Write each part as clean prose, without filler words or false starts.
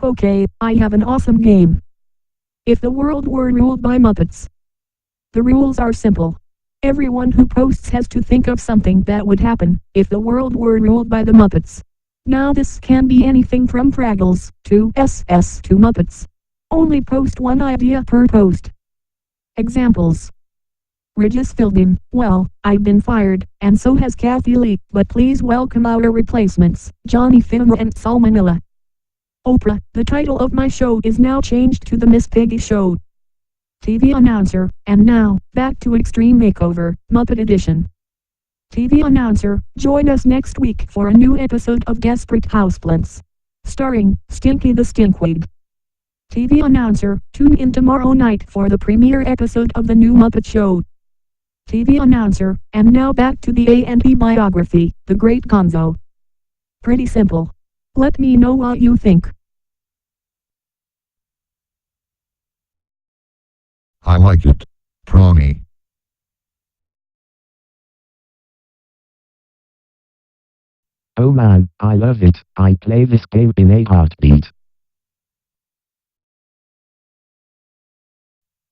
Okay, I have an awesome game. If the world were ruled by Muppets. The rules are simple. Everyone who posts has to think of something that would happen if the world were ruled by the Muppets. Now this can be anything from Fraggles to SS to Muppets. Only post one idea per post. Examples. Regis Philbin, well, I've been fired, and so has Kathy Lee, but please welcome our replacements, Johnny Finner and Saul Manila. Oprah, the title of my show is now changed to The Miss Piggy Show. TV announcer, and now, back to Extreme Makeover, Muppet Edition. TV announcer, join us next week for a new episode of Desperate Houseplants. Starring, Stinky the Stinkwig. TV announcer, tune in tomorrow night for the premiere episode of the new Muppet Show. TV announcer, and now back to the A&E biography, The Great Gonzo. Pretty simple. Let me know what you think. I like it. Prawny. Oh man, I love it. I play this game in a heartbeat.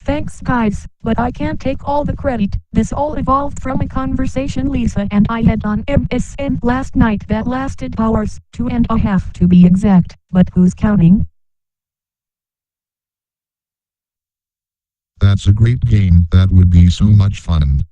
Thanks guys, but I can't take all the credit. This all evolved from a conversation Lisa and I had on MSN last night that lasted hours, 2.5 to be exact, but who's counting? That's a great game. That would be so much fun.